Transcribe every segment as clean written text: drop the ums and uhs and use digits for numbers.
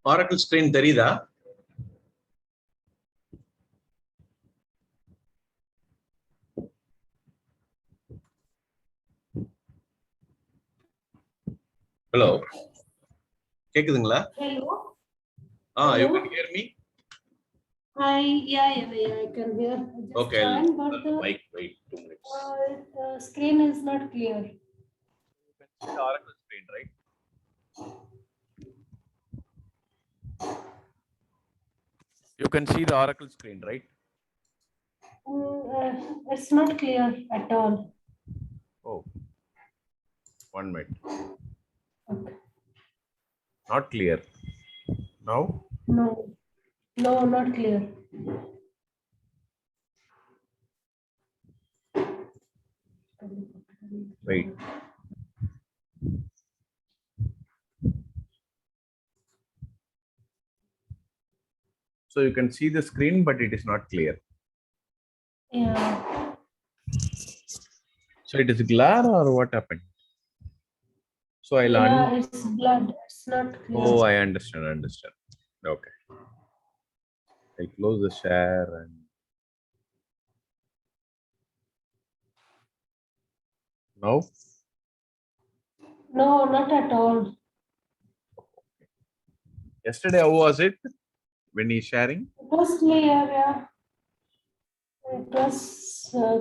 Oracle screen terida? Hello. கேக்குதுங்களா? Hello. You can hear me? Hi, yeah, I can hear. Just Okay, joined, but the mic, wait 2 minutes. screen is not clear. You can see the Oracle screen, right? You can see the Oracle screen, right? It's not clear at all. Oh, 1 minute. Okay. Not clear. Now? No, not clear. Wait. So you can see the screen, but it is not clear. Yeah. So it is glare or what happened? So I'll Yeah, it's blood. It's not clear. Oh, I understand. Okay. I'll close the share and now? No, not at all. Yesterday, how was it when he's sharing? It was clear, yeah. It was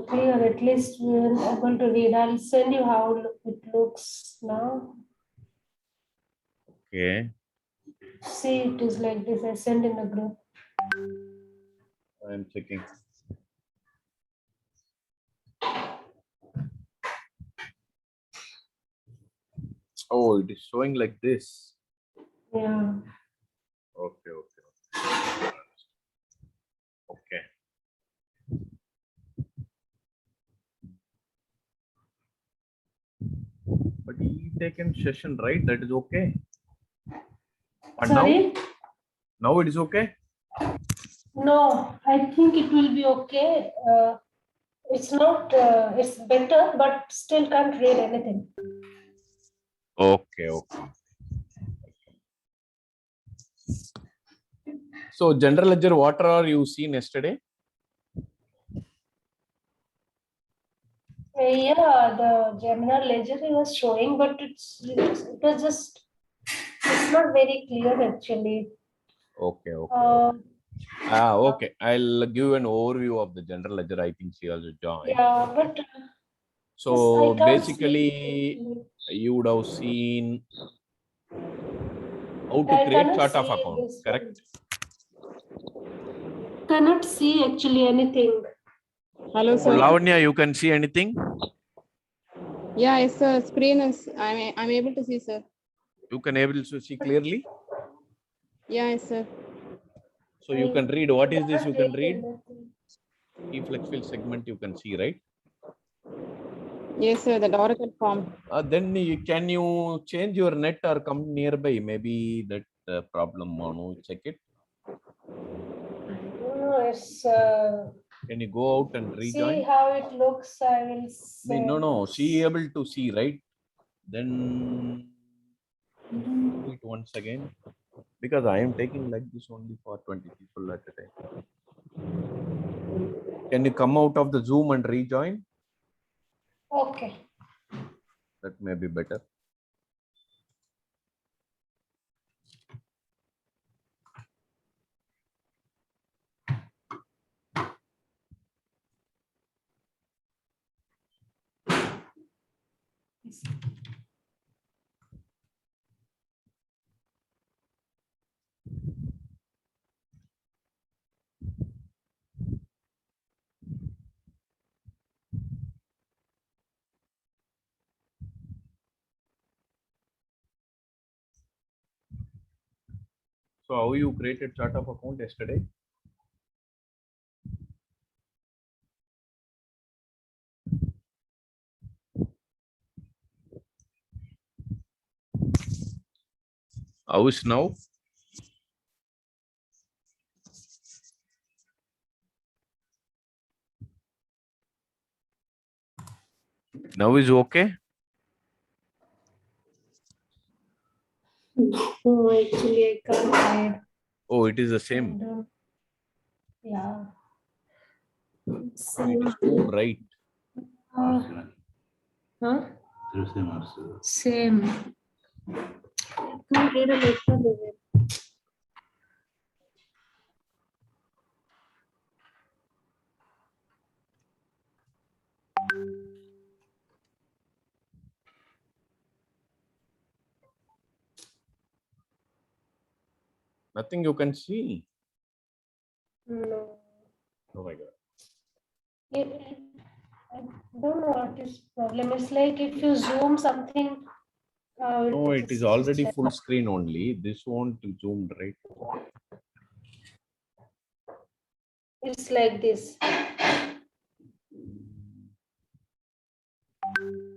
clear. At least we were able to read. I'll send you how it looks now. Okay. See, it is like this. I send in the group. I'm checking. Oh, it is showing like this. Yeah. Okay. Okay. But he taken session, right? That is okay. And Sorry? Now it is okay? No, I think it will be okay. It's not, it's better, but still can't read anything. Okay. So general ledger, what are you seen yesterday? Yeah, the general ledger he was showing, but it was just, it's not very clear actually. Okay. Yeah. Okay. I'll give an overview of the general ledger. I think she also joined. Yeah, but so yes, I can't basically, see. you would have seen how to I create cannot chart of see account, this correct? one. Cannot see actually anything. Hello, So sir. Lavanya, you can see anything? Yeah, yes, sir. Screen is. I'm able to see, sir. You can able to see clearly? Yeah, yes, sir. So you can read. What is this? You can read. Anything. Key flex field segment you can see, right? Yes, sir. The Oracle form. Then can you change your net or come nearby? Maybe that problem, Manu, check it. No, it's. Can you go out and rejoin? See how it looks. I will say. No. She able to see, right? Then do it once again. Because I am taking like this only for 20 people at a time. Can you come out of the Zoom and rejoin? Okay. That may be better. So how you created chart of account yesterday? How is now? Now is okay? No, actually, I can't hide. Oh, it is the I same. don't. Yeah. It Same. is too bright. Huh? Same. Can't read a letter even. Nothing you can see. No. Oh my God. I don't know what is problem. It's like if you zoom something. No, it is already full screen only. This won't zoom, right? It's like this.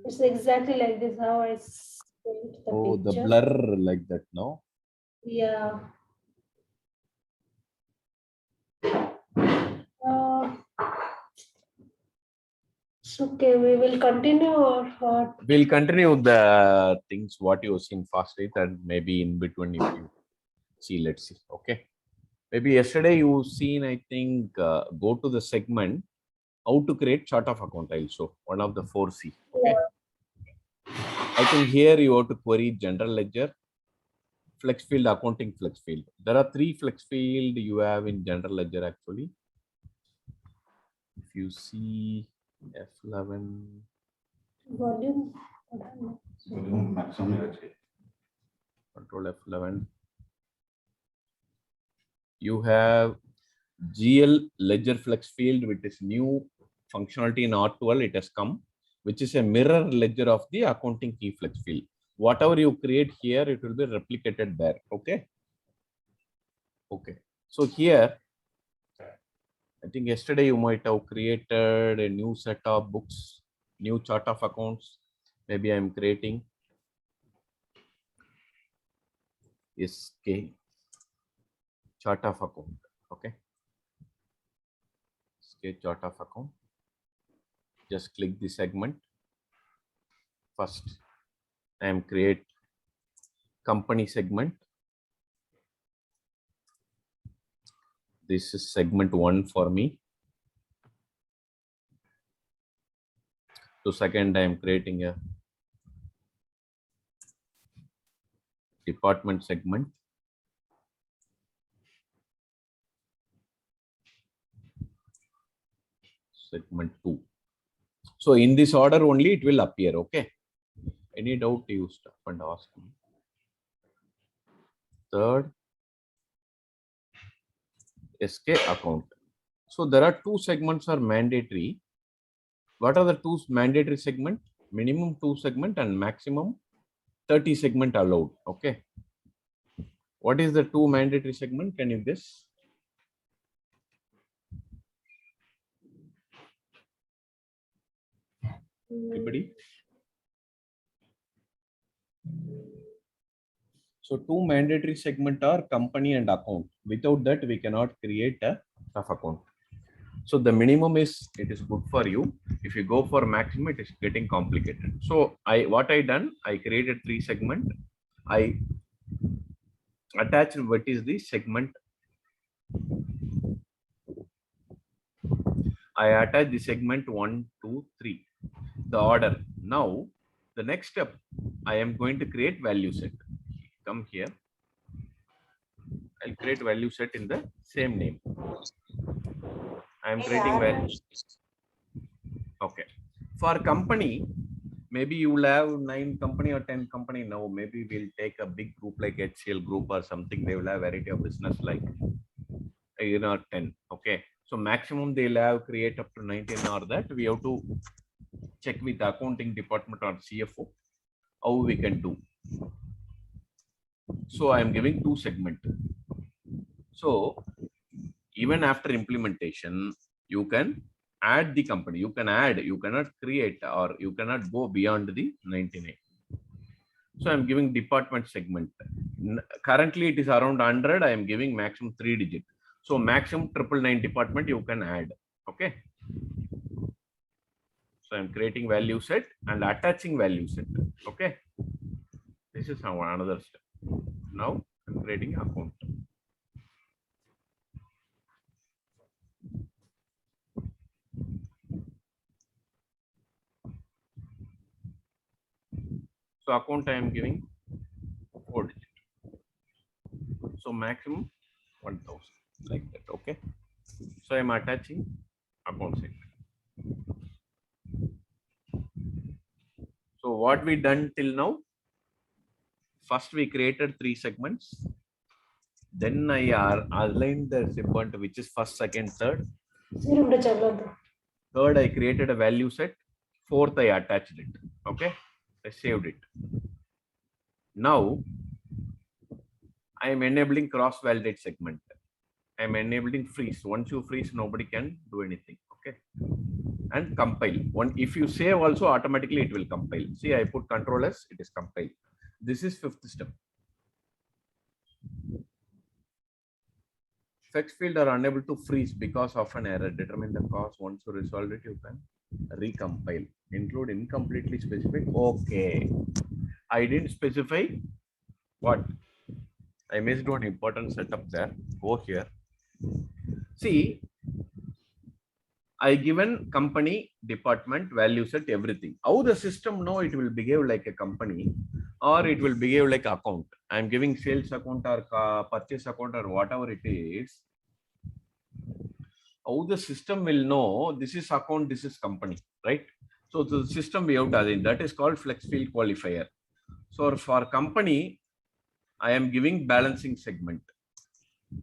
It's exactly like this. How I sent the Oh, the picture. blur like that now. Yeah. It's okay. We will continue or what? We'll continue the things what you seen fast rate and maybe in between if you see, let's see. Okay. Maybe yesterday you seen, I think, go to the segment, how to create chart of account also, one of the 4C. Okay. I think here you have to query general ledger, flex field, accounting flex field. There are 3 flex field you have in general ledger actually. If you see F11, Volume. control F11, you have GL ledger flex field, which is new functionality in R12, it has come, which is a mirror ledger of the accounting key flex field. Whatever you create here, it will be replicated there. Okay. Okay. So here, I think yesterday you might have created a new set of books, new chart of accounts. Maybe I'm creating SK chart of account. Okay. SK chart of account. Just click the segment. First, I am create company segment. This is segment 1 for me. So second, I am creating a department segment. Segment 2. So in this order only it will appear. Okay. Any doubt you stop and ask me. Third, SK account. So there are 2 segments are mandatory. What are the 2 mandatory segment? Minimum 2 segment and maximum 30 segment allowed. Okay. What is the 2 mandatory segment? Can you guess? Anybody? So 2 mandatory segment are company and account. Without that, we cannot create a tough account. So the minimum is, it is good for you. If you go for maximum, it is getting complicated. So what I done, I created 3 segment. I attached what is the segment. I attach the segment 1, 2, 3. The order. Now, the next step, I am going to create value set. Come here. I'll create value set in the same name. I am creating value. Okay. For company, maybe you will have 9 company or 10 company now. Maybe we'll take a big group like HCL group or something. They will have variety of business like 10. Okay. So maximum they'll have create up to 19 or that. We have to check with the accounting department or CFO how we can do. So I am giving 2 segment. So even after implementation, you can add the company. You can add, you cannot create, or you cannot go beyond the 99. So I'm giving department segment. Currently it is around 100. I am giving maximum 3 digit. So maximum 999 department you can add. Okay. So I'm creating value set and attaching value set. Okay. This is another step. Now I'm creating account. So account I am giving 4 digit. So maximum 1000 like that. Okay. So I'm attaching account segment. So what we done till now? First we created 3 segments. Then I aligned the segment which is first, second, third. Third, I created a value set. Fourth, I attached it. Okay. I saved it. Now I am enabling cross-validate segment. I am enabling freeze. Once you freeze, nobody can do anything. Okay. And compile. If you save also, automatically it will compile. See, I put Control S, it is compiled. This is 5th step. Fetch field are unable to freeze because of an error. Determine the cause. Once you resolve it, you can recompile. Include incompletely specific. Okay. I didn't specify what. I missed one important setup there. Go here. See, I given company, department, value set, everything. How the system know it will behave like a company or it will behave like account. I'm giving sales account or purchase account or whatever it is. How the system will know this is account, this is company, right? So the system we have done that is called flex field qualifier. So for company, I am giving balancing segment.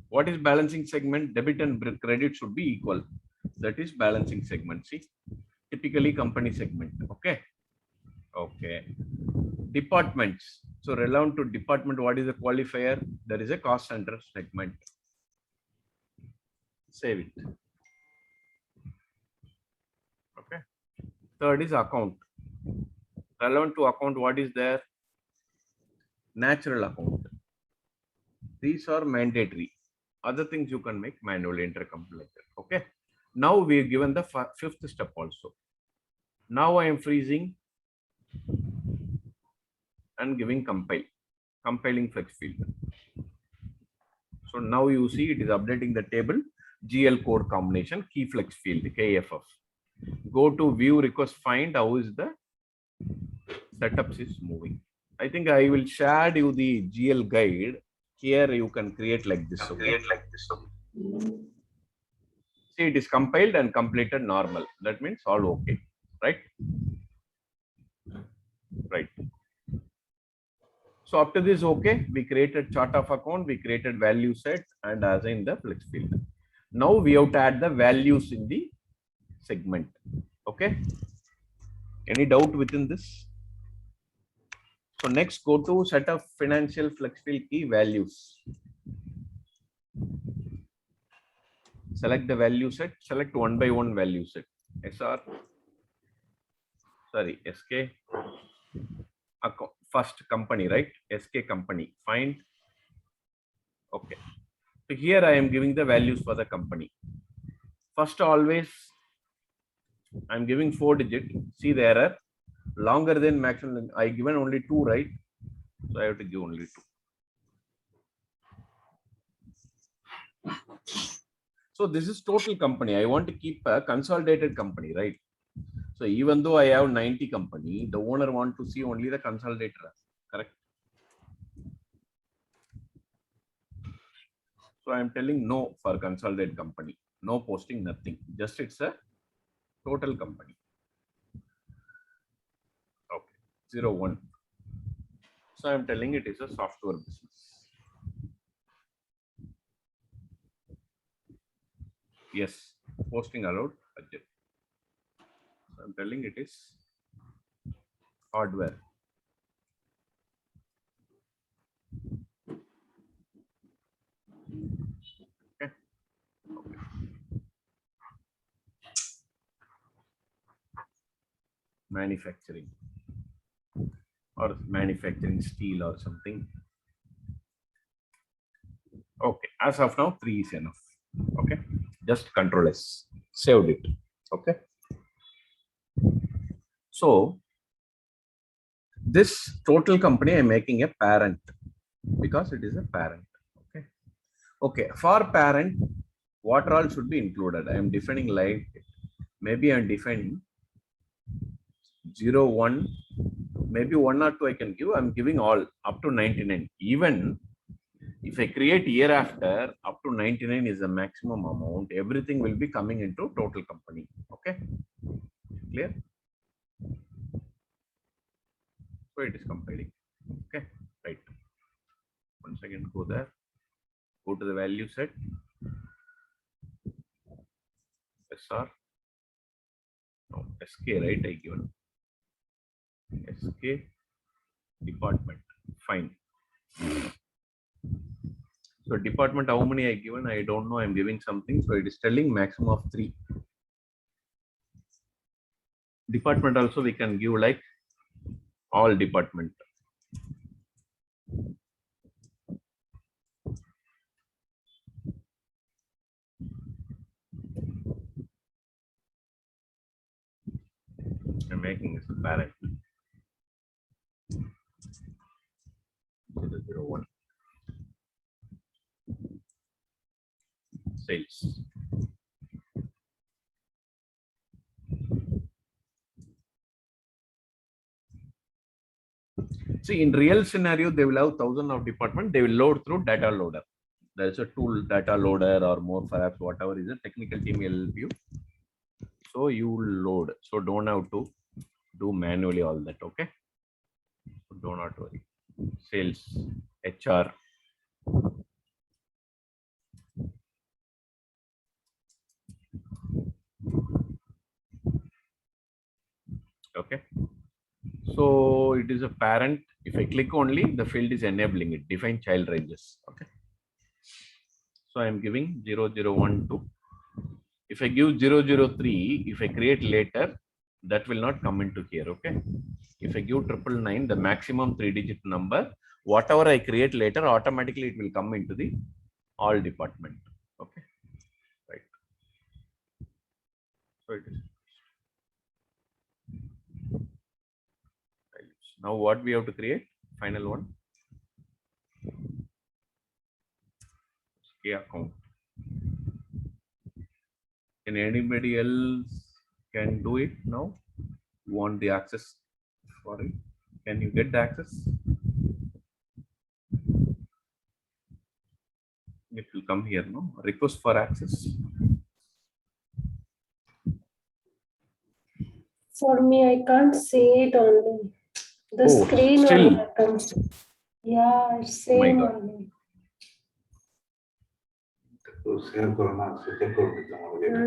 What is balancing segment? Debit and credit should be equal. That is balancing segment. See, typically company segment. Okay. Okay. Departments. So relevant to department, what is the qualifier? There is a cost center segment. Save it. Okay. Third is account. Relevant to account, what is there? Natural account. These are mandatory. Other things you can make manually intercompany. Okay. Now we have given the 5th step also. Now I am freezing and giving compile, compiling flex field. So now you see it is updating the table GL code combination key flex field KFF. Go to view request find how is the setups is moving. I think I will share you the GL guide. Here you can create like this. Okay? See, it is compiled and completed normal. That means all okay, right? Right. So after this, okay, we created chart of account, we created value set and assigned the flex field. Now we have to add the values in the segment. Okay. Any doubt within this? So next, go to set of financial flex field key values. Select the value set, select one by one value set. SR, sorry, SK, first company, right? SK company, find. Okay. So here I am giving the values for the company. First, always I'm giving 4 digit. See the error. Longer than maximum. I given only 2, right? So I have to give only 2. So this is total company. I want to keep a consolidated company, right? So even though I have 90 company, the owner want to see only the consolidated, correct? So I am telling no for consolidated company. No posting, nothing. Just it's a total company. Okay, 01. So I am telling it is a software business. Yes, posting allowed. So I'm telling it is hardware. manufacturing or manufacturing steel or something. Okay, as of now 3 is enough. Okay, just Control S, saved it. Okay, so this total company I'm making a parent because it is a parent. Okay, okay, for parent what all should be included? I am defining like, maybe I'm defining 0 1, maybe 1 or 2 I can give. I'm giving all up to 99. Even if I create year after, up to 99 is the maximum amount. Everything will be coming into total company. Okay, clear? So it is compiling. Okay, right. Once again, go there, go to the value set, SR, no, SK, right? I given SK department, fine. So department, how many I given? I don't know. I'm giving something. So it is telling maximum of 3. Department also we can give like all department. I'm making this a parent. 001 sales. See, in real scenario, they will have 1,000 of department. They will load through data loader. There is a tool, data loader, or more perhaps whatever is a technical team will help you. So you will load. So don't have to do manually all that. Okay. So do not worry. Sales, HR. Okay. So it is a parent. If I click only, the field is enabling it. Define child ranges. Okay. So I am giving 0012. If I give 003, if I create later, that will not come into here. Okay. If I give 999, the maximum 3-digit number, whatever I create later, automatically it will come into the all department. Okay. Right. So it is. Now what we have to create? Final one. Okay, account. Can anybody else can do it now? You want the access for it? Can you get the access? It will come here, no? Request for access. For me, I can't see it only. The Oh, screen still. only comes. Yeah, it's same God. only. share करो ना check करो कितना हो गया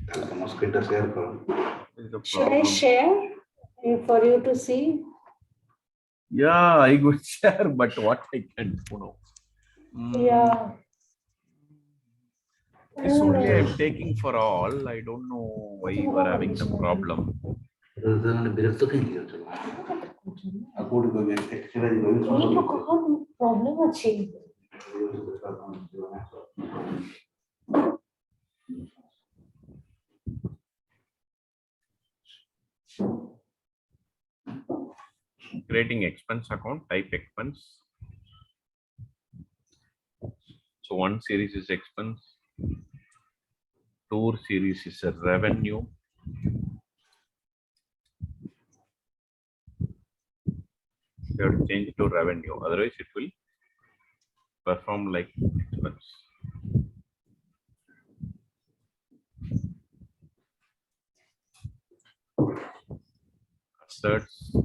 कल तुम screen पर share करो Is the Should I problem. share for you to see? Yeah, I would share, but what I can do now. Yeah. This only I am taking for all. I don't know why you are having the problem. तो बिरक्त तो नहीं किया चलो according to the actually ये तो कहाँ problem अच्छी Creating expense account, type expense. So one series is expense, tour series is a revenue. You have to change it to revenue, otherwise it will perform like expense. Assets.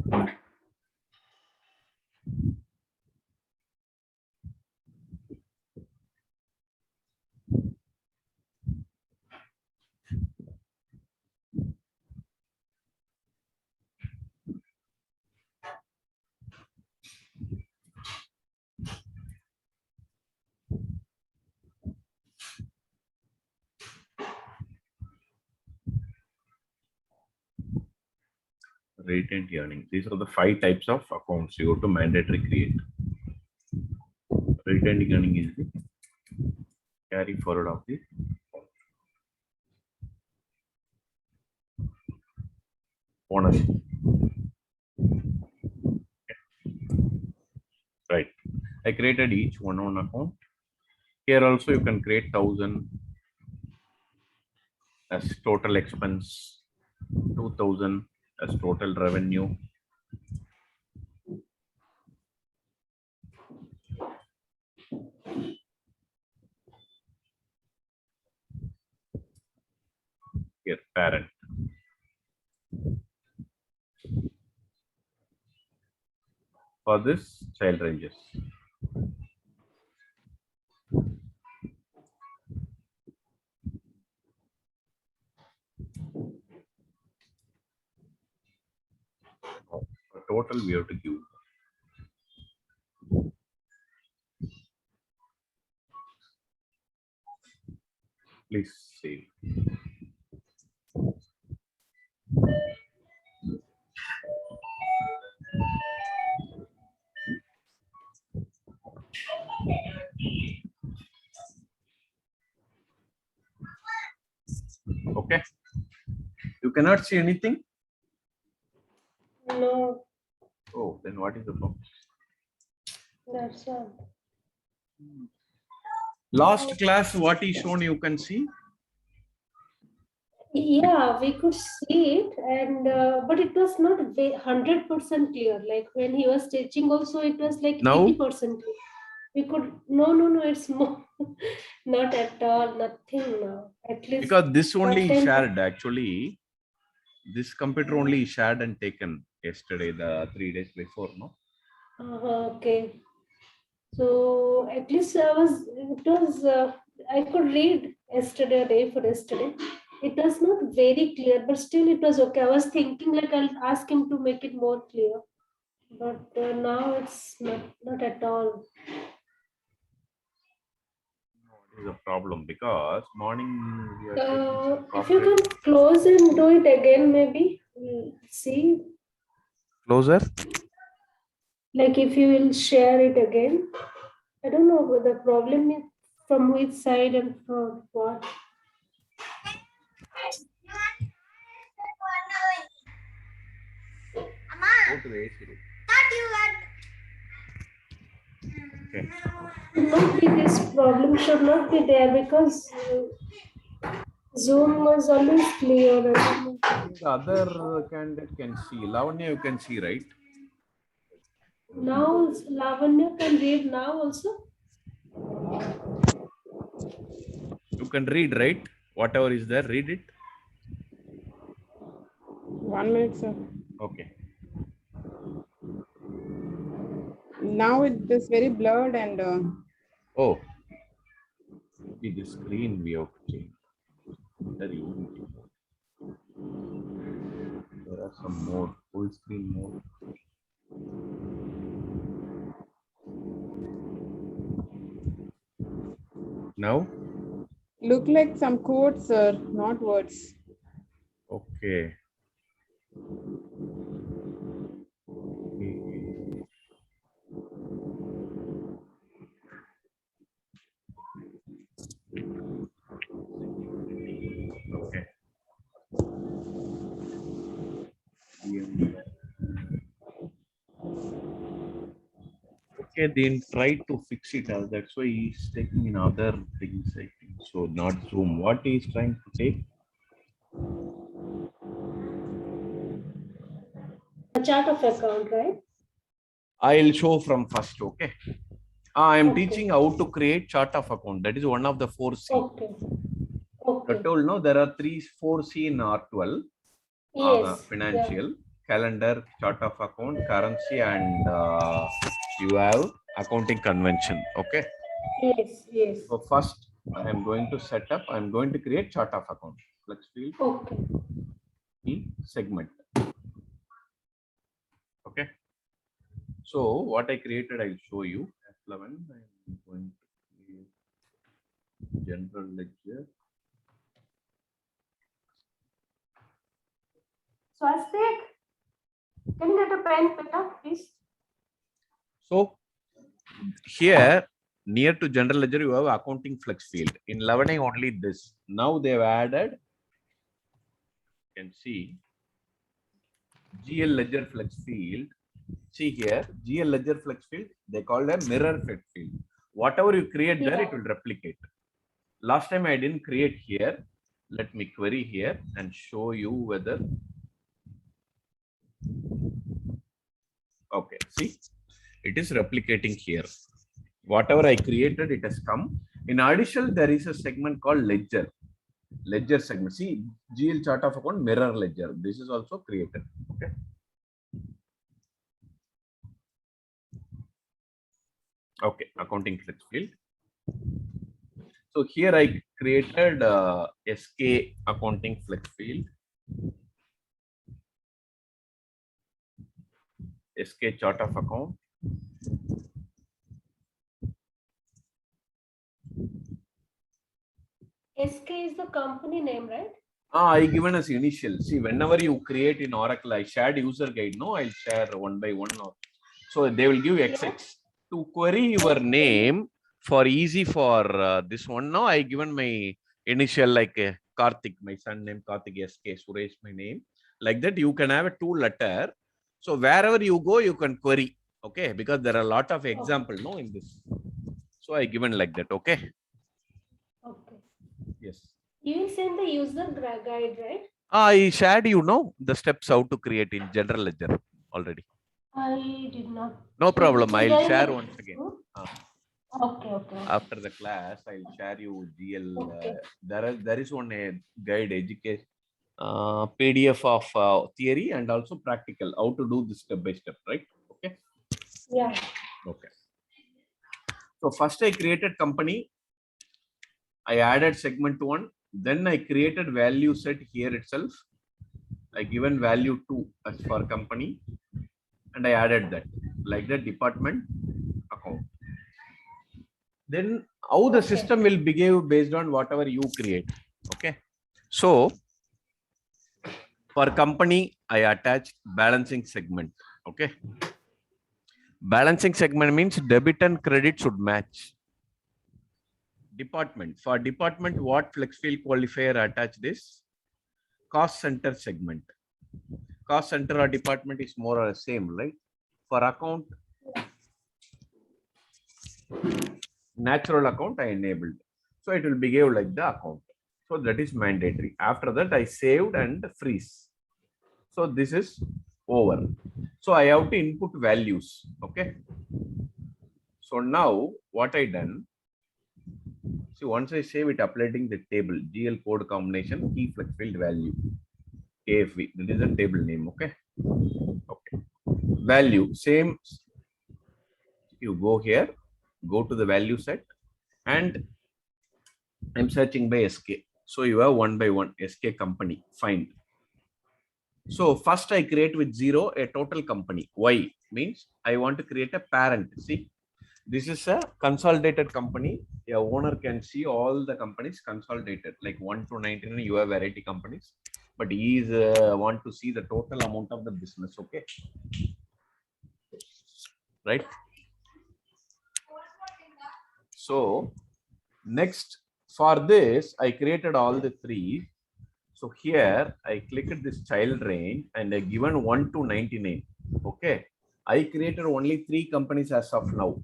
Retained earnings. These are the 5 types of accounts you have to mandatory create. Retained earning is the carry forward of the ownership. Right. I created each one account. Here also you can create 1,000 as total expense, 2,000 as total revenue. Here, parent. For this, child ranges. For total, we have to give. Please save. Okay. You cannot see anything. No, Oh, then what is the problem? that's all. Last class, what is shown, you can see. Yeah, we could see it, and but it was not 100% clear. Like when he was teaching, also it was like Now? 80% clear. We could no, it's more not at all, nothing now. At least Because this only content- shared actually. This computer only shared and taken yesterday, the 3 days before, no? Okay. So at least I could read yesterday, day for yesterday. It was not very clear, but still it was okay. I was thinking like I'll ask him to make it more clear, but now it's not at all. Is a problem because morning we are taking some If you corporate- can close and do it again, maybe we'll see. Closer. Like if you will share it again. I don't know what the problem is from which side and from what. Go to the AC room. Okay. Not be this problem should not be there because Zoom was always clear. The other candidate can see. Lavanya, you can see, right? Now Lavanya can read now also. You can read, right? Whatever is there, read it. 1 minute, sir. Okay. Now it is very blurred and Oh, maybe the screen we have to change. There are some more full screen mode. Now, look like some quotes, sir, not words. okay. Okay. Okay, then try to fix it. That's why he's taking in other things, I think. So not Zoom. What he's trying to take? A chart of account, right? I'll show from first. Okay. I am Okay. teaching how to create chart of account. That is one of the 4C. Okay. Okay. I told no, there are 4C in R12. Yes. Financial, calendar, chart of account, currency, and you have accounting convention. Okay. Yes. Yes. So first, I am going to set up. I am going to create chart of account. Flex field. Okay. E segment. Okay. So what I created, I'll show you. F11. I'm going to create general ledger. Swastik. Can you get a pen, Peter, please? So here near to general ledger, you have accounting flex field. In 11A only this. Now they've added, you can see GL ledger flex field. See here, GL ledger flex field, they call a mirror flex field. Whatever you create there, it will replicate. Last time I didn't create here. Let me query here and show you whether. Okay, see, it is replicating here. Whatever I created, it has come. In addition, there is a segment called ledger. Ledger segment. See, GL chart of account, mirror ledger. This is also created. Okay. Okay, accounting flex field. So here I created SK accounting flex field. SK chart of account. SK is the company name, right? I given as initial. See, whenever you create in Oracle, I shared user guide. No, I'll share one by one. So they will give XX. To query your name for easy for this one. Now I given my initial like Karthik, my son name Karthik SK, Suresh my name. Like that, you can have a 2-letter. So wherever you go, you can query. Okay, because there are a lot of example no in this. So I given like that. Okay. Okay. Yes. You will send the user guide, right? I shared the steps how to create in general ledger already. I did not. No problem. Is I'll there share any- once again. Okay. After the class, I'll share you GL. Okay. There is one guide education PDF of theory and also practical how to do this step by step, right? Okay. Yeah. Okay. So first I created company. I added segment 1. Then I created value set here itself. I given value 2 as for company. And I added that like the department account. Then how the system will behave based on whatever you create. Okay. So for company, I attach balancing segment. Okay. Balancing segment means debit and credit should match. Department. For department, what flex field qualifier attach this? Cost center segment. Cost center or department is more or less same, right? For account, natural account I enabled. So it will behave like the account. So that is mandatory. After that, I saved and freeze. So this is over. So I have to input values. Okay. So now what I done? See, once I save it, uploading the table GL code combination key flex field value KFV. That is the table name. Okay. Okay. Value same. You go here, go to the value set, and I'm searching by SK. So you have one by one SK company. Find. So first I create with 0 a total company. Why? Means I want to create a parent. See, this is a consolidated company. A owner can see all the companies consolidated, like 1 to 19. You have variety companies, but he is want to see the total amount of the business. Okay, right? So next for this, I created all the 3. So here I clicked this child range and I given 1 to 99. Okay, I created only 3 companies as of now.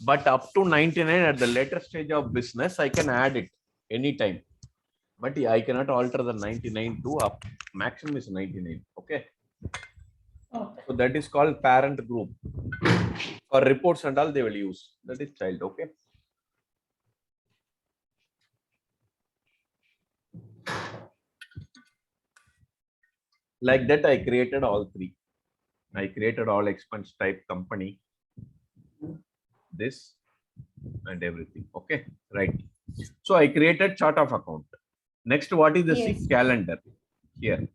But up to 99 at the later stage of business, I can add it anytime. But I cannot alter the 99 to up. Maximum is 99. Okay. So that is called parent group. For reports and all they will use. That is child. Okay. Like that, I created all 3. I created all expense type company. This and everything. Okay, right. So I created chart of account. Next, what is the calendar? Here,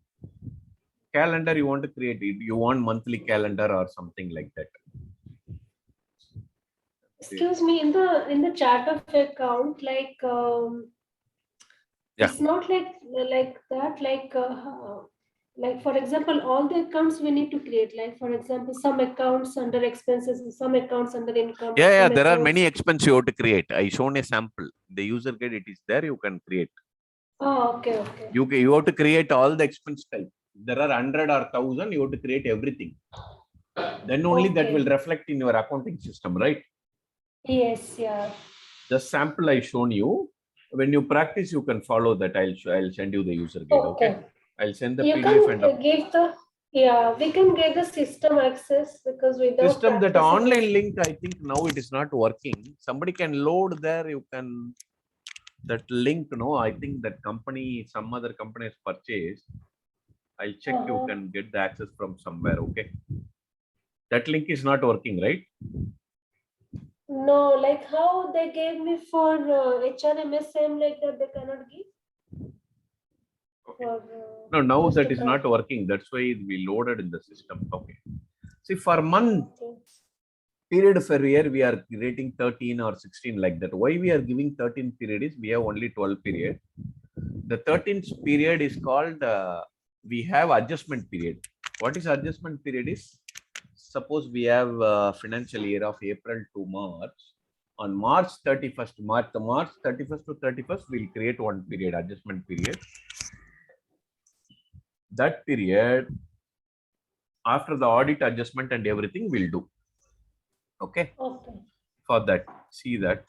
calendar you want to create it. You want monthly calendar or something like that. Excuse me, in the chart of account, like it's not like that. Like for example, all the accounts we need to create. Like for example, some accounts under expenses, some accounts under income. Yeah, some there are accounts... many expenses you have to create. I shown a sample. The user guide, it is there. You can create. Oh, okay, okay. You have to create all the expense type. There are 100 or 1000. You have to create everything. Then only that Okay. will reflect in your accounting system, right? Yes, yeah. The sample I shown you. When you practice, you can follow that. I'll send you the user guide. Okay. I'll send the You PDF can and give the, yeah, we can get the system access because without system. That practicing online it- link, I think now it is not working. Somebody can load there. You can that link. No, I think that company, some other company has purchased. I'll check. You can get the access from somewhere. Okay. That link is not working, right? No, like how they gave me for HRMS, same like that they cannot give. Okay. For, No, now just that to is not working. That's why we loaded in the system. Okay. See, for month period for year, we are creating 13 or 16 like that. Why we are giving 13 period is we have only 12 period. The 13th period is called, we have adjustment period. What is adjustment period is, suppose we have financial year of April to March. On March 31st, March 31st to 31st, we'll create one period, adjustment period. That period, after the audit adjustment and everything, we'll do. Okay. Okay. For that, see that.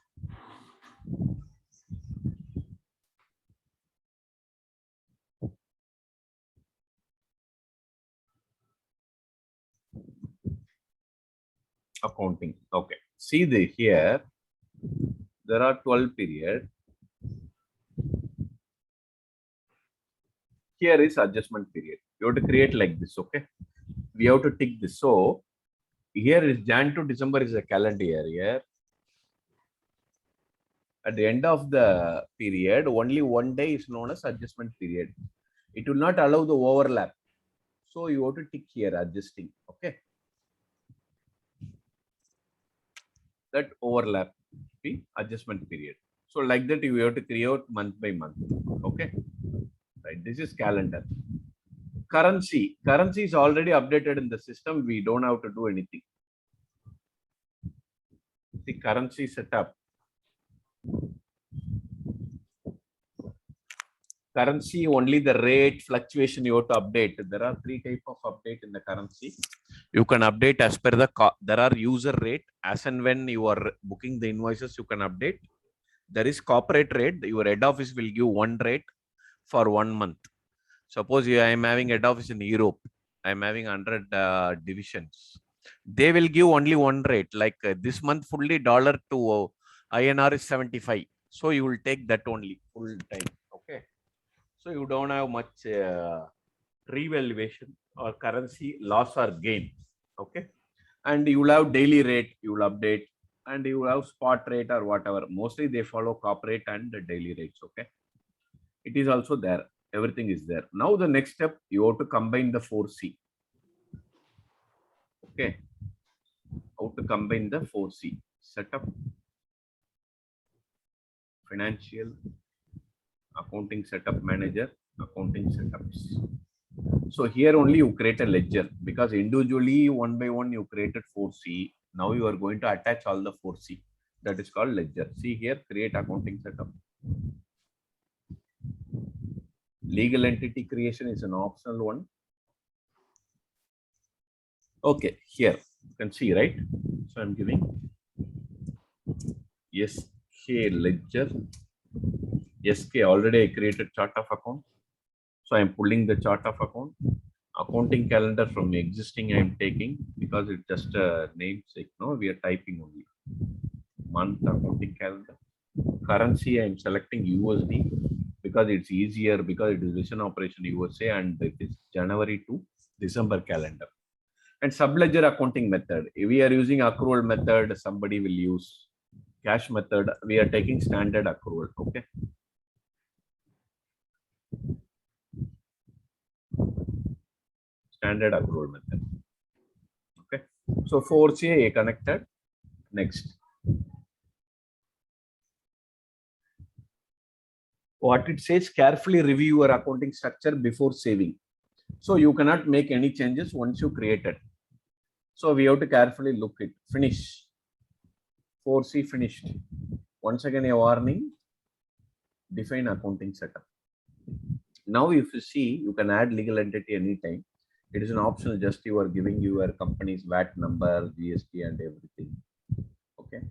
Accounting. Okay. See the here, there are 12 period. Here is adjustment period. You have to create like this. Okay. We have to tick this. So here is Jan to December is a calendar year here. At the end of the period, only one day is known as adjustment period. It will not allow the overlap. So you have to tick here adjusting. Okay. That overlap the adjustment period. So like that, you have to create month by month. Okay. Right. This is calendar. Currency. Currency is already updated in the system. We don't have to do anything. The currency setup. Currency, only the rate fluctuation you have to update. There are 3 types of update in the currency. You can update as per the, there are user rate. As and when you are booking the invoices, you can update. There is corporate rate. Your head office will give one rate for 1 month. Suppose I am having head office in Europe. I am having 100 divisions. They will give only one rate. Like this month fully dollar to INR is 75. So you will take that only full time. Okay. So you don't have much revaluation or currency loss or gain. Okay. And you will have daily rate, you will update, and you will have spot rate or whatever. Mostly they follow corporate and the daily rates. Okay. It is also there. Everything is there. Now the next step, you have to combine the 4C. Okay. How to combine the 4C? Setup, financial, accounting setup manager, accounting setups. So here only you create a ledger because individually one by one you created 4C. Now you are going to attach all the 4C. That is called ledger. See here, create accounting setup. Legal entity creation is an optional one. Okay, here you can see, right? So I'm giving SK ledger. SK already I created chart of account. So I'm pulling the chart of account. Accounting calendar from existing I am taking because it's just a namesake. No, we are typing only. Month accounting calendar. Currency I am selecting USD because it's easier because it is vision operation USA and it is January to December calendar. And subledger accounting method. If we are using accrual method, somebody will use cash method. We are taking standard accrual. Okay. Standard accrual method. Okay. So 4CA connected. Next. What it says, carefully review your accounting structure before saving. So you cannot make any changes once you create it. So we have to carefully look it. Finish. 4C finished. Once again, a warning. Define accounting setup. Now, if you see, you can add legal entity anytime. It is an optional, just you are giving your company's VAT number, GST, and everything. Okay.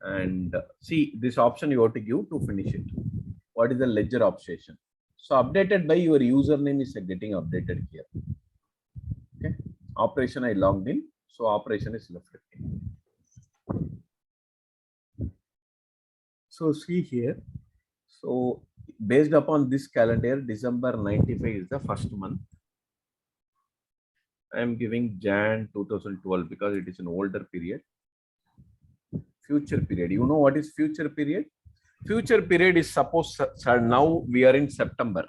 And see, this option you have to give to finish it. What is the ledger obsession? So updated by your username is getting updated here. Okay. Operation I logged in. So operation is reflecting. So see here. So based upon this calendar, December 95 is the first month. I am giving Jan 2012 because it is an older period. Future period. You know what is future period? Future period is suppose now we are in September.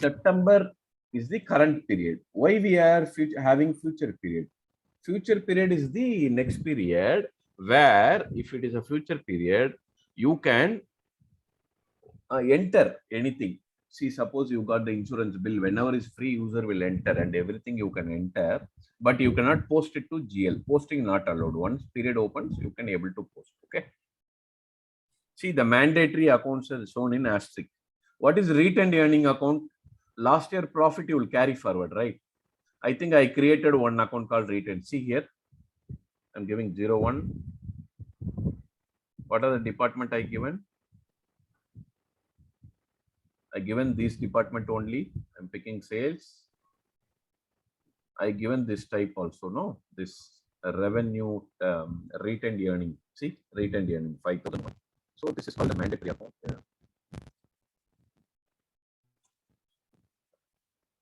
September is the current period. Why we are having future period? Future period is the next period where if it is a future period, you can enter anything. See, suppose you got the insurance bill, whenever is free, user will enter and everything you can enter, but you cannot post it to GL. Posting not allowed. Once period opens, you can able to post. Okay. See, the mandatory accounts are shown in asterisk. What is retained earning account? Last year profit you will carry forward, right? I think I created one account called retained. See here, I'm giving 01. What are the department I given? I given this department only. I'm picking sales. I given this type also, no? This revenue retained earning. See, retained earning 5,000. So this is called a mandatory account.